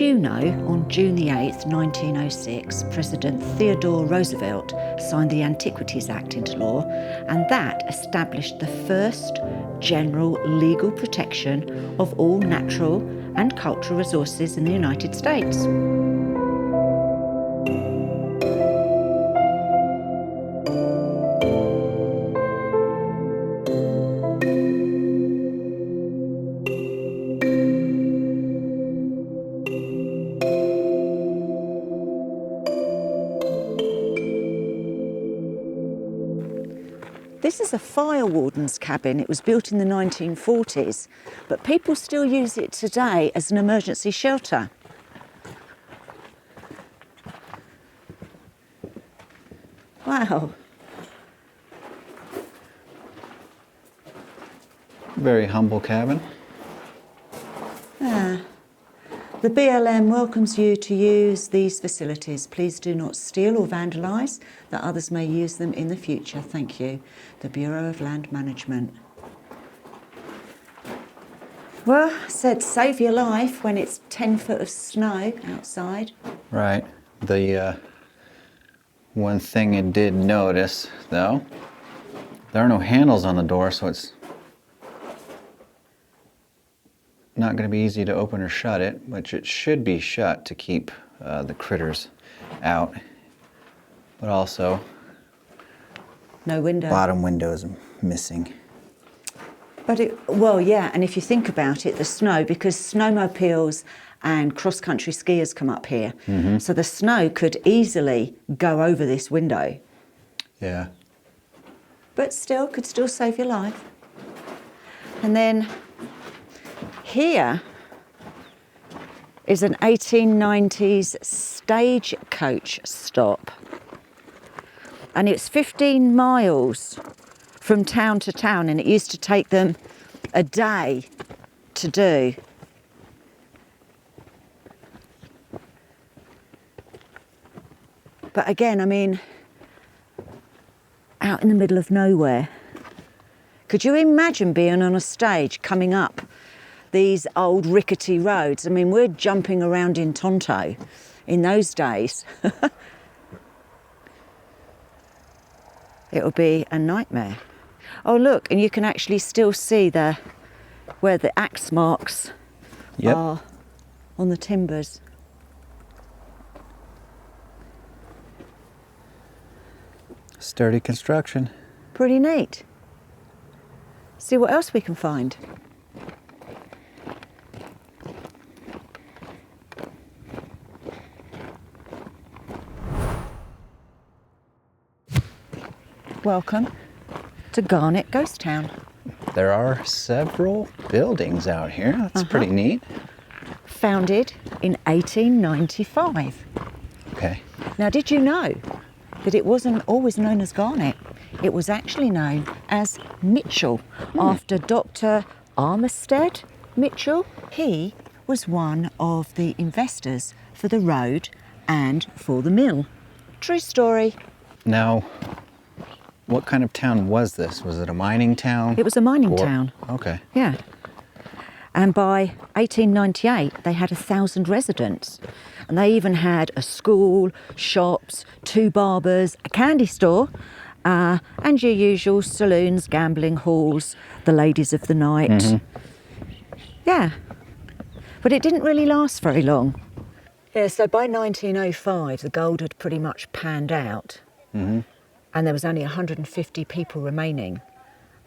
you know, on June the 8th, 1906, President Theodore Roosevelt signed the Antiquities Act into law, and that established the first general legal protection of all natural and cultural resources in the United States. This is a fire warden's cabin. It was built in the 1940s, but people still use it today as an emergency shelter. Wow. Very humble cabin. Yeah. The BLM welcomes you to use these facilities. Please do not steal or vandalise, that others may use them in the future. Thank you. The Bureau of Land Management. Well, I said save your life when it's 10 foot of snow outside. Right. The one thing I did notice, though, there are no handles on the door, so it's not going to be easy to open or shut it, which it should be shut to keep the critters out. But also, no window. Bottom window is missing. But well, yeah, and if you think about it, the snow, because snowmobiles and cross-country skiers come up here, so the snow could easily go over this window. Yeah. But still, could still save your life. And then here is an 1890s stagecoach stop. And it's 15 miles from town to town, and it used to take them a day to do. But again, I mean, out in the middle of nowhere. Could you imagine being on a stage coming up these old rickety roads? I mean, we're jumping around in Tonto in those days. It would be a nightmare. Oh, look, and you can actually still see where the axe marks are on the timbers. Sturdy construction. Pretty neat. See what else we can find. Welcome to Garnet Ghost Town. There are several buildings out here. That's pretty neat. Founded in 1895. Okay. Now, did you know that it wasn't always known as Garnet? It was actually known as Mitchell, after Dr. Armistead Mitchell. He was one of the investors for the road and for the mill. True story. Now, what kind of town was this? Was it a mining town? It was a mining town. Okay. Yeah. And by 1898, they had 1,000 residents. And they even had a school, shops, 2 barbers, a candy store, and your usual saloons, gambling halls, the ladies of the night. Yeah. But it didn't really last very long. Yeah, so by 1905, the gold had pretty much panned out. And there was only 150 people remaining.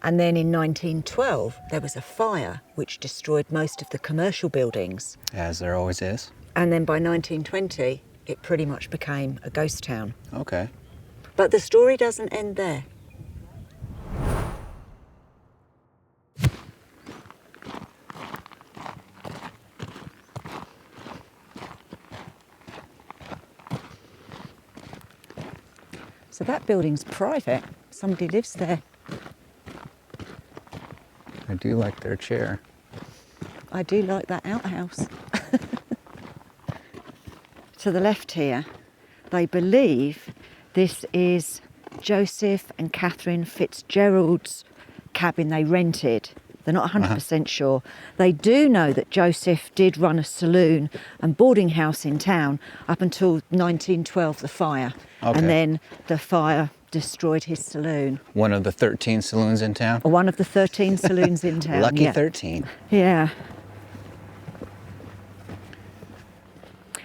And then in 1912, there was a fire which destroyed most of the commercial buildings. As there always is. And then by 1920, it pretty much became a ghost town. Okay. But the story doesn't end there. So that building's private. Somebody lives there. I do like their chair. I do like that outhouse. To the left here, they believe this is Joseph and Catherine Fitzgerald's cabin they rented They're not 100% sure. They do know that Joseph did run a saloon and boarding house in town up until 1912, the fire. Okay. And then the fire destroyed his saloon. One of the 13 saloons in town? One of the 13 saloons in town. Lucky yeah. 13. Yeah.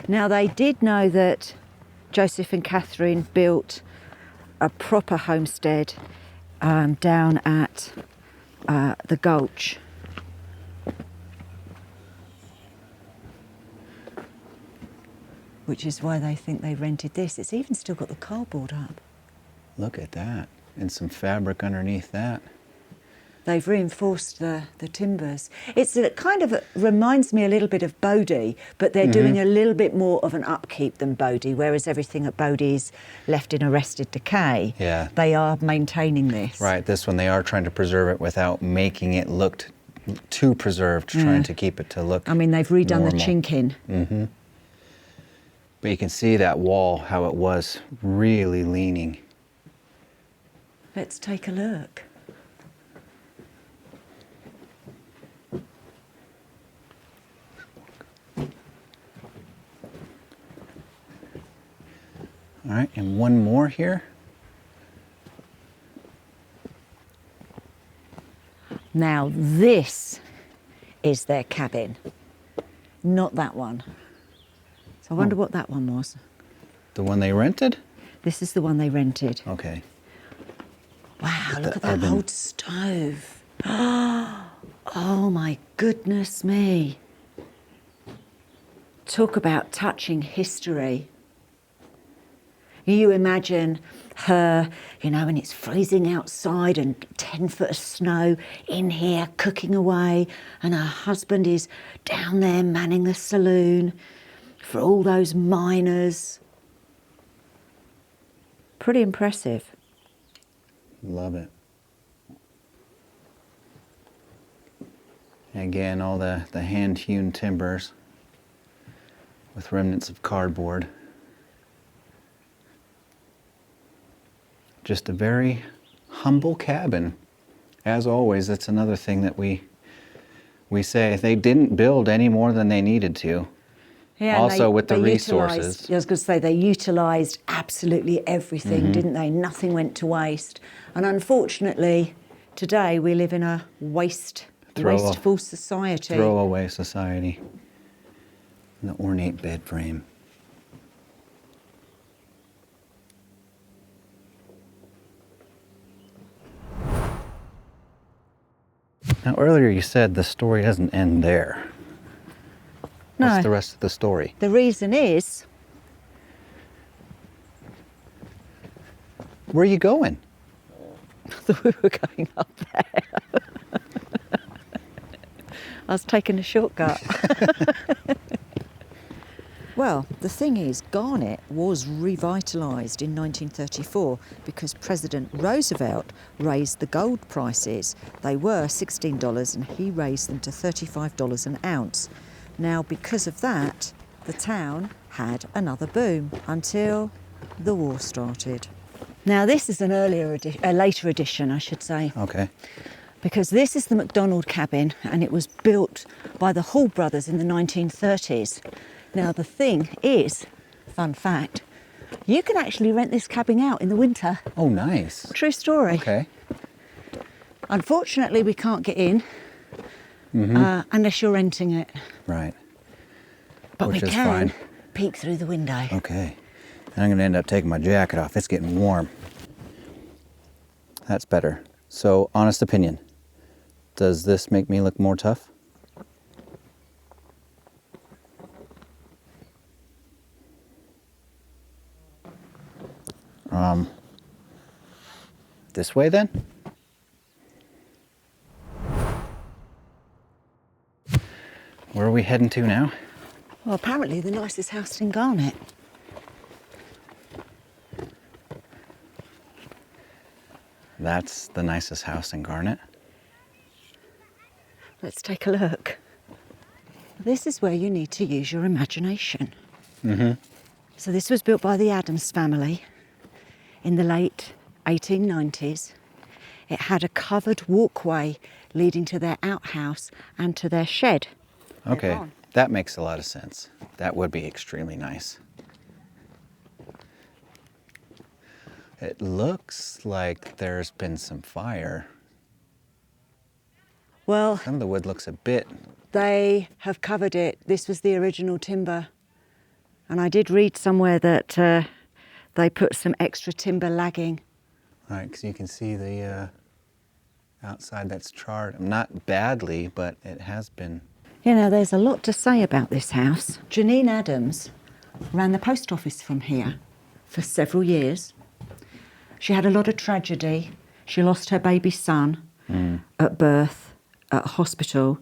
Now, they did know that Joseph and Catherine built a proper homestead down at the Gulch. Which is why they think they rented this. It's even still got the cardboard up. Look at that. And some fabric underneath that. They've reinforced the timbers. It kind of reminds me a little bit of Bodie, but they're doing a little bit more of an upkeep than Bodie, whereas everything at Bodie is left in arrested decay. Yeah. They are maintaining this. Right, this one they are trying to preserve it without making it look too preserved, trying to keep it to look I mean, they've redone normal. the chinking. But you can see that wall, how it was really leaning. Let's take a look. All right, and one more here. Now, this is their cabin, not that one. So I wonder what that one was. The one they rented? This is the one they rented. Okay. Wow, look at that urban- old stove. Oh my goodness me. Talk about touching history. You imagine her, you know, and it's freezing outside and 10 foot of snow in here cooking away, and her husband is down there manning the saloon for all those miners. Pretty impressive. Love it. Again, all the hand-hewn timbers with remnants of cardboard. Just a very humble cabin. As always, that's another thing that we say. They didn't build any more than they needed to. Yeah, Also with the they resources. I was going to say, they utilised absolutely everything, didn't they? Nothing went to waste. And unfortunately, today we live in a wasteful society. Throwaway society. The ornate bed frame. Now earlier you said the story doesn't end there. No. What's the rest of the story? The reason is, Where are you going? we were going up there. I was taking a shortcut. Well, the thing is, Garnet was revitalised in 1934 because President Roosevelt raised the gold prices. They were $16 and he raised them to $35 an ounce. Now, because of that, the town had another boom until the war started. Now, this is a later edition, I should say. Okay. Because this is the McDonald cabin and it was built by the Hall brothers in the 1930s. Now the thing is, fun fact, you can actually rent this cabin out in the winter. Oh, nice. True story. Okay. Unfortunately, we can't get in unless you're renting it. Right. But Which we is can fine. peek through the window. Okay. And I'm going to end up taking my jacket off. It's getting warm. That's better. So, honest opinion. Does this make me look more tough? This way then? Where are we heading to now? Well, apparently the nicest house in Garnet. That's the nicest house in Garnet. Let's take a look. This is where you need to use your imagination. So this was built by the Addams family in the late 1890s. it had a covered walkway leading to their outhouse and to their shed. Okay, barn. that makes a lot of sense. That would be extremely nice. It looks like there's been some fire. Well, Some of the wood looks a bit... they have covered it. This was the original timber. And I did read somewhere that they put some extra timber lagging. Right, because you can see the outside that's charred. Not badly, but it has been. You know, there's a lot to say about this house. Janine Adams ran the post office from here for several years. She had a lot of tragedy. She lost her baby son at birth, at hospital,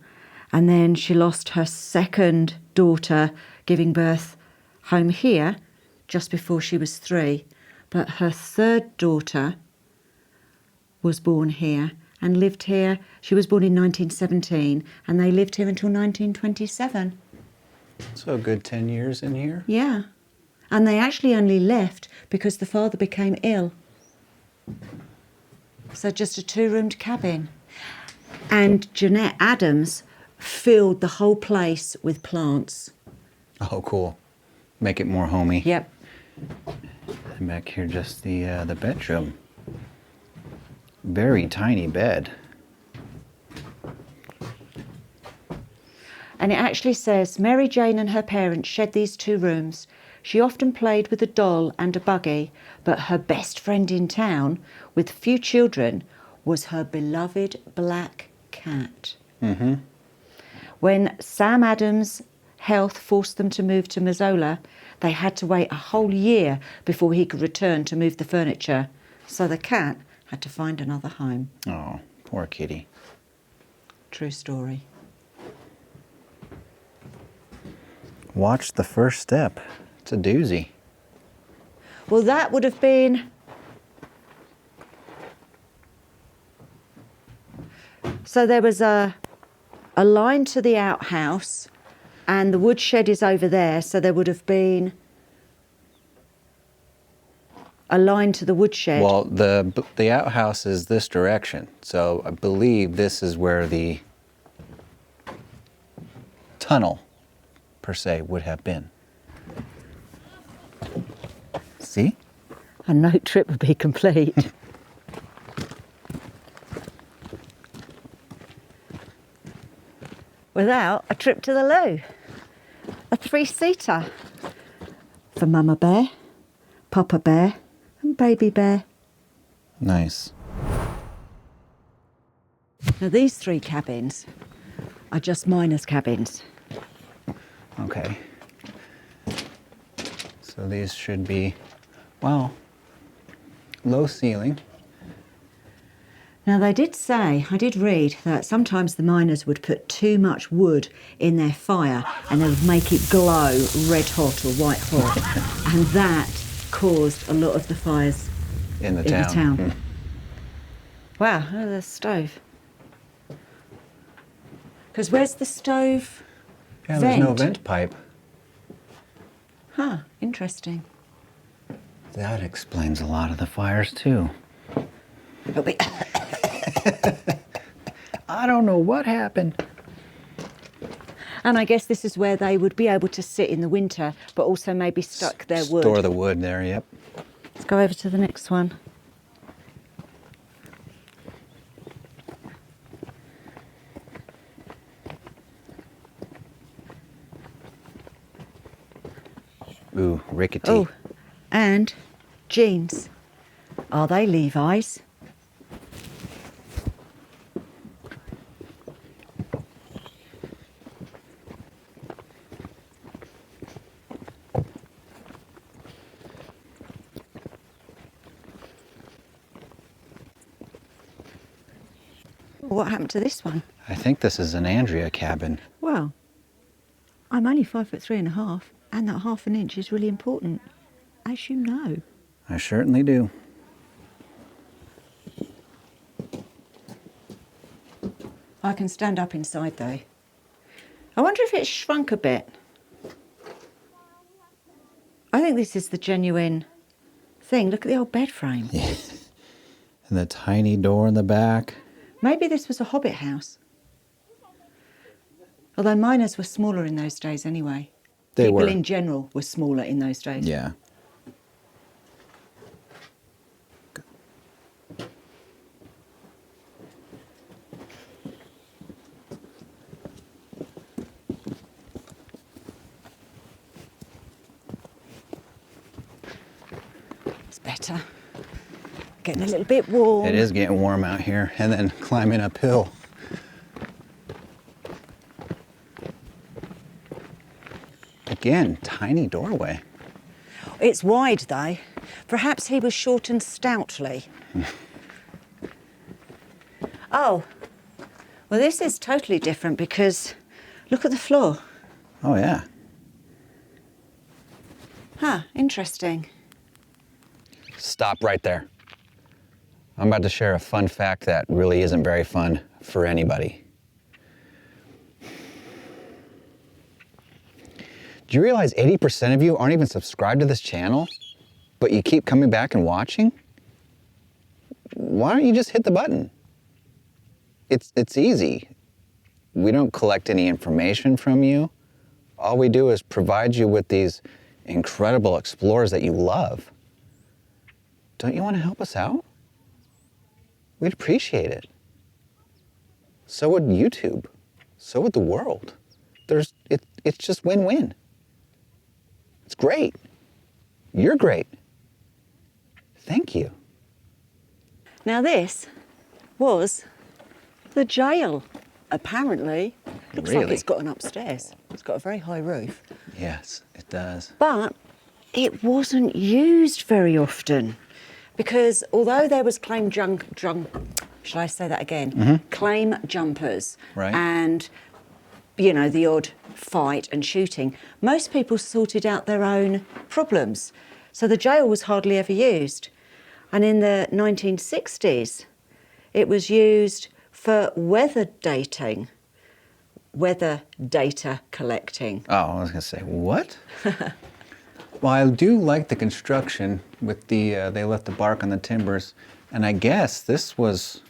and then she lost her second daughter giving birth home here just before she was 3. But her third daughter was born here and lived here. She was born in 1917 and they lived here until 1927. So a good 10 years in here? Yeah. And they actually only left because the father became ill. So just a 2-roomed cabin. And Jeanette Adams filled the whole place with plants. Oh, cool. Make it more homey. Yep. And back here, just the bedroom. Very tiny bed. And it actually says, Mary Jane and her parents shared these 2 rooms. She often played with a doll and a buggy, but her best friend in town, with few children, was her beloved black cat. Mm-hmm. When Sam Adams' health forced them to move to Missoula, they had to wait a whole year before he could return to move the furniture. So the cat had to find another home. Oh, poor kitty. True story. Watch the first step. It's a doozy. Well, that would have been... So there was a line to the outhouse and the woodshed is over there, so there would have been a line to the woodshed. Well, the outhouse is this direction, so I believe this is where the tunnel, per se, would have been. See? A note trip would be complete. Without a trip to the loo. A 3-seater for Mama Bear, Papa Bear and Baby Bear. Nice. Now these 3 cabins are just miners' cabins. Okay. So these should be, well, low ceiling. Now they did say, I did read, that sometimes the miners would put too much wood in their fire and they would make it glow red hot or white hot. And that caused a lot of the fires In the town. Mm. Wow, look at the stove. Because where's the stove? Yeah, there's no vent pipe. Huh, interesting. That explains a lot of the fires too. It'll be I don't know what happened. And I guess this is where they would be able to sit in the winter, but also maybe stock their wood. Store the wood there, yep. Let's go over to the next one. Ooh, rickety. Oh, and jeans. Are they Levi's? What happened to this one? I think this is an Andrea cabin. Well, I'm only 5'3½", and that ½ inch is really important, as you know. I certainly do. I can stand up inside though. I wonder if it's shrunk a bit. I think this is the genuine thing. Look at the old bed frame. Yeah. And the tiny door in the back. Maybe this was a hobbit house. Although miners were smaller in those days anyway. They People were. in general were smaller in those days. Yeah. It's better. Getting a little bit warm. It is getting warm out here, and then climbing uphill. Again, tiny doorway. It's wide though. Perhaps he was short and stoutly. Oh, well this is totally different because look at the floor. Oh yeah. Huh, interesting. Stop right there. I'm about to share a fun fact that really isn't very fun for anybody. Do you realize 80% of you aren't even subscribed to this channel, but you keep coming back and watching? Why don't you just hit the button? It's easy. We don't collect any information from you. All we do is provide you with these incredible explorers that you love. Don't you want to help us out? We'd appreciate it. So would YouTube. So would the world. It's just win-win. It's great. You're great. Thank you. Now this was the jail, apparently. Looks like Really? it's got an upstairs. It's got a very high roof. Yes, it does. But it wasn't used very often because although there was claim shall I say that again? Claim jumpers Right. and, you know, the odd fight and shooting, most people sorted out their own problems. So the jail was hardly ever used. And in the 1960s, it was used for weather dating, weather data collecting. Oh, I was gonna say, what? Well, I do like the construction with the, they left the bark on the timbers. And I guess this was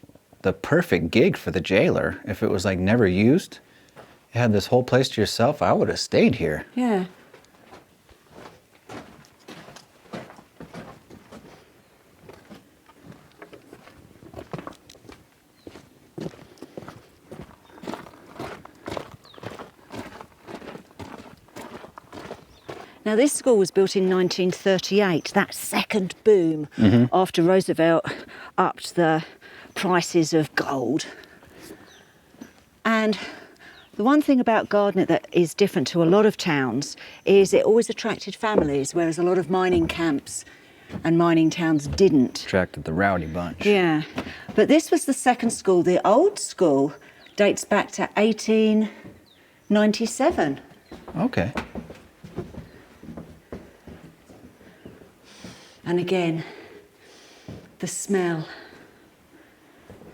the perfect gig for the jailer. If it was like never used, you had this whole place to yourself, I would have stayed here. Yeah. Now, this school was built in 1938, that second boom after Roosevelt upped the prices of gold. And the one thing about Garnet that is different to a lot of towns is it always attracted families, whereas a lot of mining camps and mining towns didn't. Attracted the rowdy bunch. Yeah, but this was the second school. The old school dates back to 1897. Okay. And again, the smell,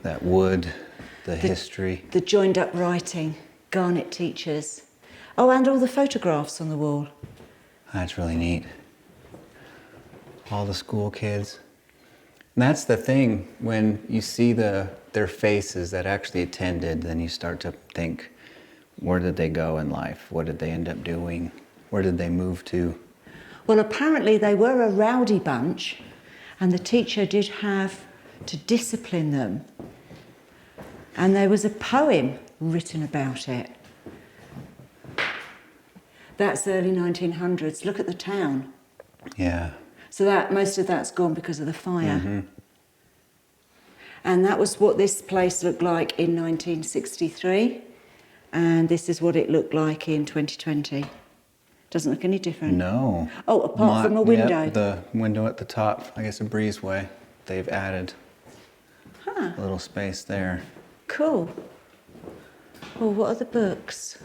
That wood, the history. the joined up writing, Garnet teachers. Oh, and all the photographs on the wall. That's really neat. All the school kids. And that's the thing, when you see their faces that actually attended, then you start to think, where did they go in life? What did they end up doing? Where did they move to? Well, apparently they were a rowdy bunch, and the teacher did have to discipline them. And there was a poem written about it. That's early 1900s. Look at the town. Yeah. So that most of that's gone because of the fire. And that was what this place looked like in 1963. And this is what it looked like in 2020. Doesn't look any different. No. Oh, apart from a window. Yep, the window at the top, I guess a breezeway. They've added a little space there. Cool. Well, what are the books?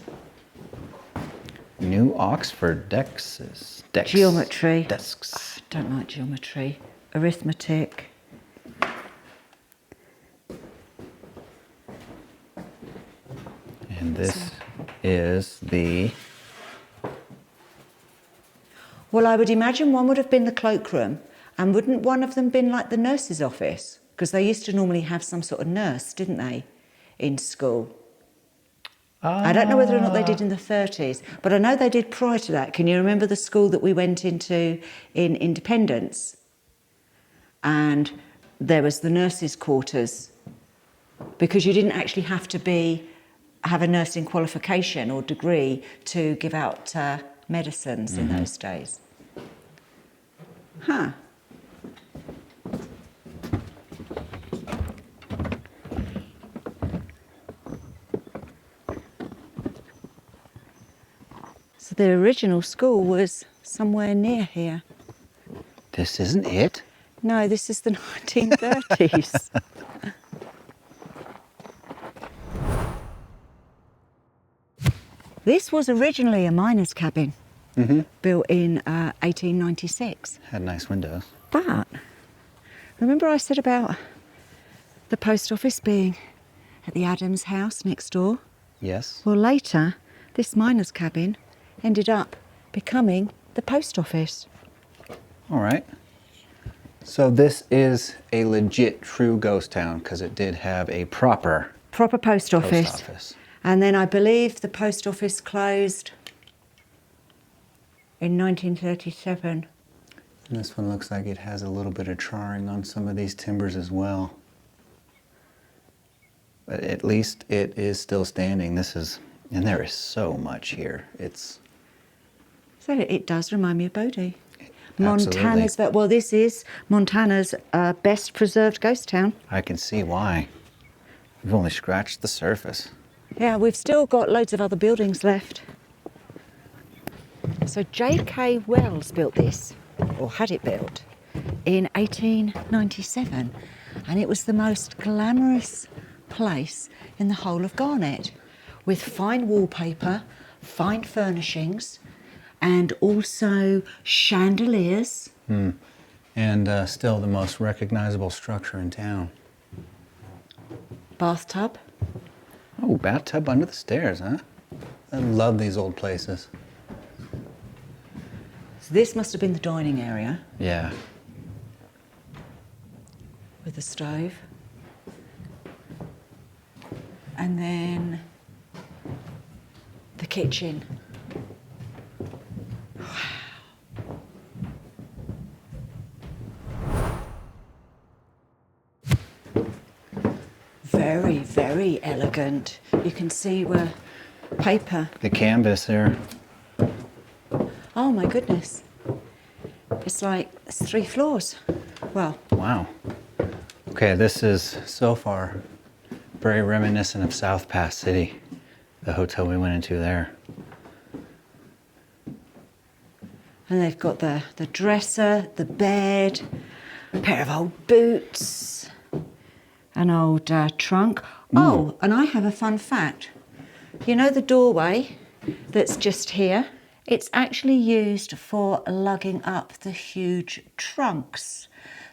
New Oxford Desks. Geometry. Desks. I don't like geometry. Arithmetic. And this is the... Well, I would imagine one would have been the cloakroom, and wouldn't one of them been like the nurse's office? Because they used to normally have some sort of nurse, didn't they, in school? I don't know whether or not they did in the 30s, but I know they did prior to that. Can you remember the school that we went into in Independence? And there was the nurses' quarters, because you didn't actually have to have a nursing qualification or degree to give out medicines in those days. Huh. So the original school was somewhere near here. This isn't it? No, this is the 1930s. This was originally a miner's cabin, built in 1896. Had nice windows. But remember I said about the post office being at the Adams house next door? Yes. Well, later, this miner's cabin ended up becoming the post office. All right. So this is a legit true ghost town because it did have a proper Post office. post office. And then I believe the post office closed in 1937. And this one looks like it has a little bit of charring on some of these timbers as well. But at least it is still standing. And there is so much here. So it does remind me of Bodie. Absolutely. Well, this is Montana's best preserved ghost town. I can see why. We've only scratched the surface. Yeah, we've still got loads of other buildings left. So J.K. Wells built this, or had it built, in 1897. And it was the most glamorous place in the whole of Garnet, with fine wallpaper, fine furnishings, and also chandeliers. And still the most recognizable structure in town. Bathtub. Oh, bathtub under the stairs, huh? I love these old places. So this must have been the dining area Yeah. with the stove. And then the kitchen. Very, very elegant. You can see where paper. The canvas there. Oh my goodness. It's 3 floors. Well, Wow. Okay, this is so far very reminiscent of South Pass City, the hotel we went into there. and they've got the dresser, the bed, a pair of old boots, an old trunk. Oh, and I have a fun fact. You know the doorway that's just here? It's actually used for lugging up the huge trunks.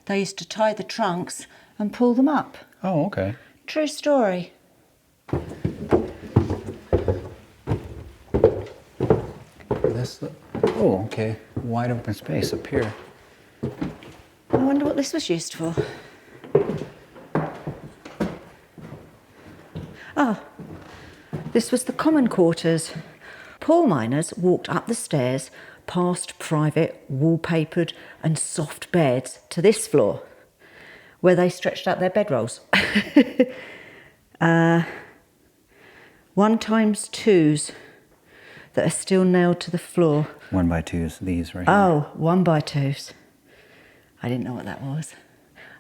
They used to tie the trunks and pull them up. Oh, okay. True story. Oh, okay. Wide open space up here. I wonder what this was used for. Ah, this was the common quarters. Poor miners walked up the stairs past private, wallpapered and soft beds to this floor, where they stretched out their bedrolls. 1x2s that are still nailed to the floor. 1x2s, these right here. Oh, 1x2s. I didn't know what that was.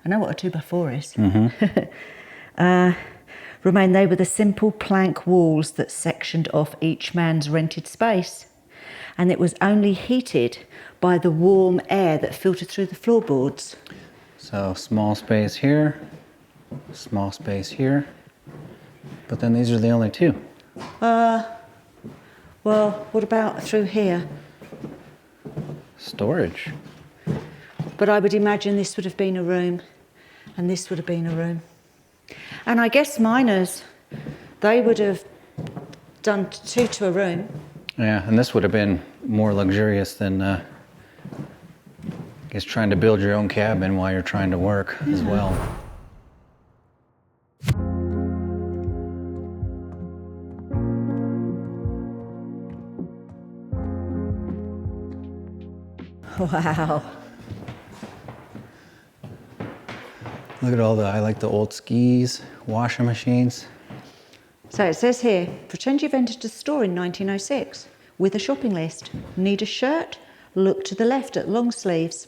I know what a 2x4 is. Mm-hmm. Remain they were the simple plank walls that sectioned off each man's rented space, and it was only heated by the warm air that filtered through the floorboards. So small space here, small space here, but then these are the only two. Well, what about through here? Storage. But I would imagine this would have been a room, and this would have been a room. And I guess miners, they would have done 2 to a room. Yeah, and this would have been more luxurious than, I guess, trying to build your own cabin while you're trying to work as well. Wow. Look at all I like the old skis, washing machines. So it says here, pretend you've entered a store in 1906 with a shopping list. Need a shirt? Look to the left at long sleeves.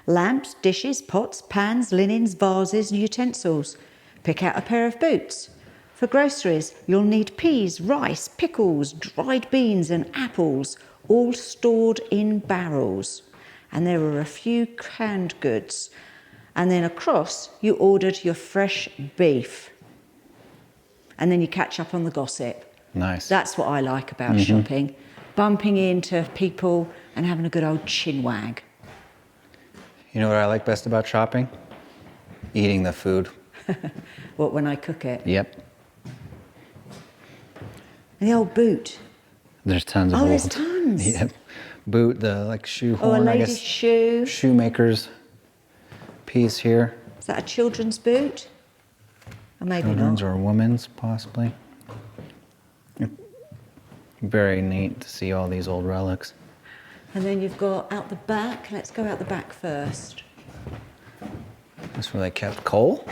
Lamps, dishes, pots, pans, linens, vases, utensils. Pick out a pair of boots. For groceries, you'll need peas, rice, pickles, dried beans and apples, all stored in barrels. And there were a few canned goods. And then across, you ordered your fresh beef. And then you catch up on the gossip. Nice. That's what I like about shopping. Bumping into people and having a good old chinwag. You know what I like best about shopping? Eating the food. What, when I cook it? Yep. And the old boot. There's tons of Oh, old. there's tons. Yep. Boot, the like shoe Oh, a horn, I lady's guess. shoe. Shoemaker's piece here. Is that a children's boot? Or maybe Children's not. or a woman's, possibly. Very neat to see all these old relics. And then you've got out the back. Let's go out the back first. That's where they kept coal.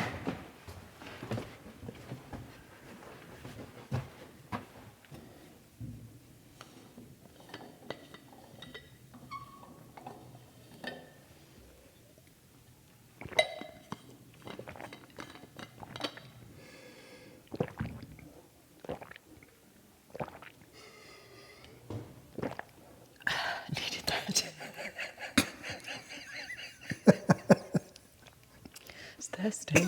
Needed that. It's thirsty.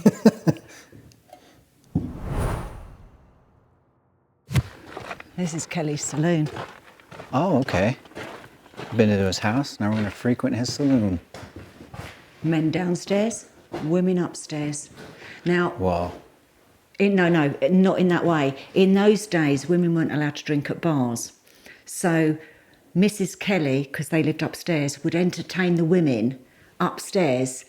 This is Kelly's saloon. Oh, okay. Been to his house. Now we're going to frequent his saloon. Men downstairs, women upstairs. Now, Wow. no, not in that way. In those days, women weren't allowed to drink at bars. So Mrs. Kelly, because they lived upstairs, would entertain the women upstairs,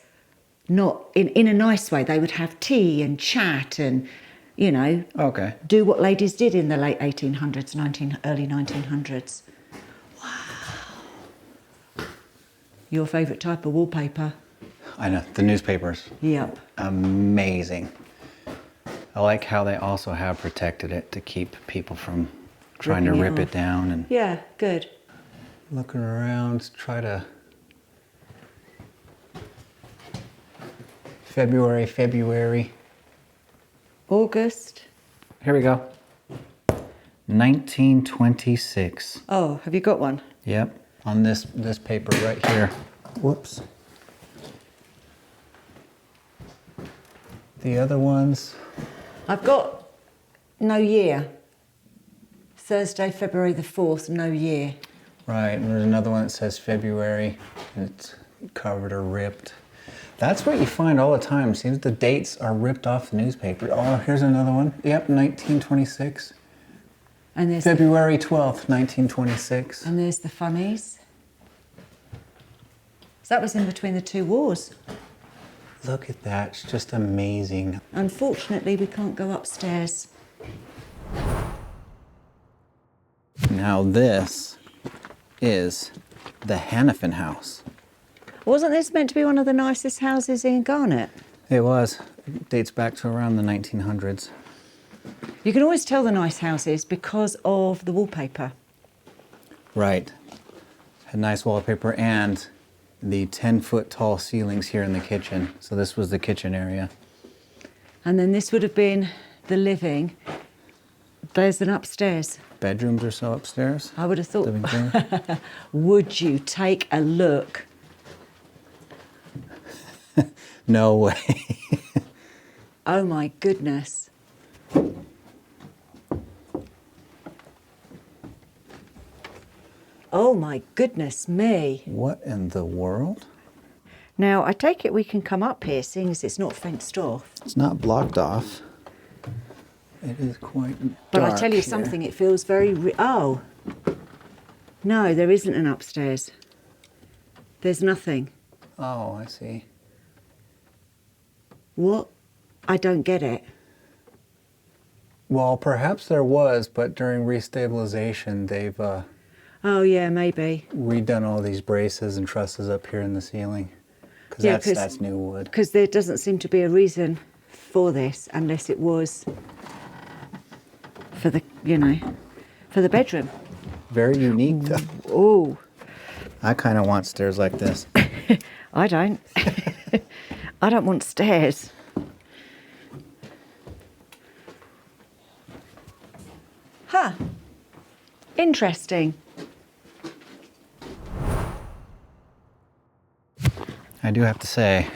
not in a nice way. They would have tea and chat and, you know, Okay. do what ladies did in the late 1800s, early 1900s. Wow. Your favourite type of wallpaper? I know. The newspapers. Yep. Amazing. I like how they also have protected it to keep people from trying to Ripping it rip it off. down and Yeah, good. looking around, try to February. August. Here we go. 1926. Oh, have you got one? Yep, on this paper right here. Whoops. The other ones. I've got no year. Thursday, February the 4th, no year. Right, and there's another one that says February, and it's covered or ripped. That's what you find all the time. See, the dates are ripped off the newspaper. Oh, here's another one. Yep, 1926. And there's February 12th, 1926. and there's the funnies. So that was in between the two wars. Look at that, it's just amazing. Unfortunately, we can't go upstairs. Now this is the Hannafin house. Wasn't this meant to be one of the nicest houses in Garnet? It was. It dates back to around the 1900s. You can always tell the nice houses because of the wallpaper. Right. Had nice wallpaper and the 10-foot tall ceilings here in the kitchen. So this was the kitchen area. And then this would have been the living. There's an upstairs. Bedrooms or so upstairs. I would have thought. Living room. Would you take a look? No way. Oh my goodness. Oh my goodness me. What in the world? Now, I take it we can come up here, seeing as it's not fenced off. It's not blocked off. It is quite But dark I tell you here. something, it feels very... oh. No, there isn't an upstairs. There's nothing. Oh, I see. What? I don't get it. Well, perhaps there was, but during restabilization, they've Oh yeah, maybe. redone all these braces and trusses up here in the ceiling. Because Yeah, that's new wood. Because there doesn't seem to be a reason for this unless it was for the, for the bedroom. Very unique though. Oh, I kind of want stairs like this. I don't. I don't want stairs. Huh. Interesting. I do have to say,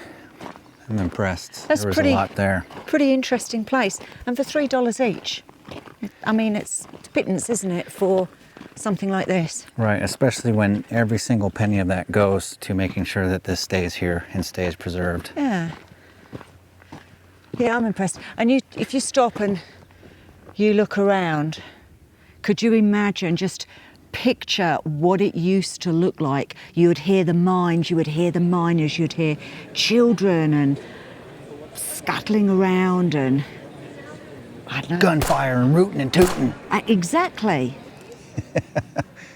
I'm impressed. That's there was pretty- a lot there. Pretty interesting place. And for $3 each. I mean, it's pittance, isn't it, for something like this? Right, especially when every single penny of that goes to making sure that this stays here and stays preserved. Yeah. Yeah, I'm impressed. And if you stop and you look around, could you imagine, just picture what it used to look like? You would hear the mines, you would hear the miners, you'd hear children and scuttling around and, I don't know. Gunfire and rootin' and tootin'. Exactly.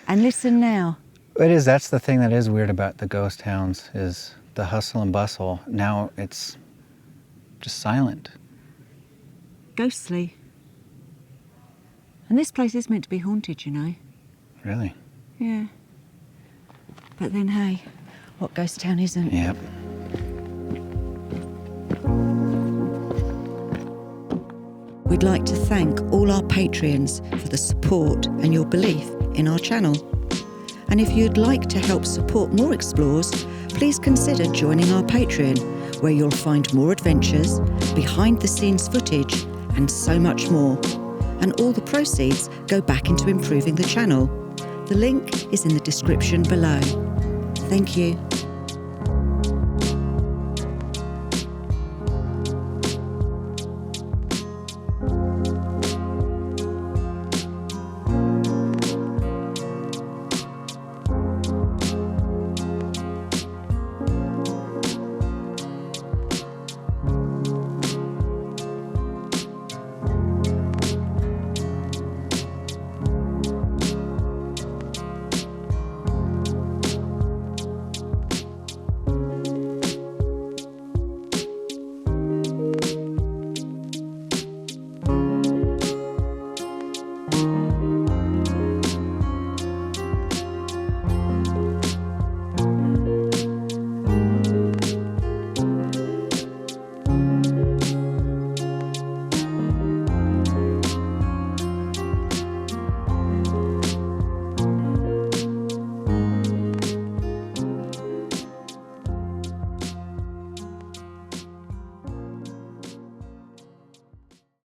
And listen now. That's the thing that is weird about the ghost towns, is the hustle and bustle. Now it's just silent. Ghostly. And this place is meant to be haunted, you know. Really? Yeah. But then, hey, what ghost town isn't? Yep. We'd like to thank all our Patreons for the support and your belief in our channel. And if you'd like to help support more explores, please consider joining our Patreon, where you'll find more adventures, behind-the-scenes footage, and so much more. And all the proceeds go back into improving the channel. The link is in the description below. Thank you.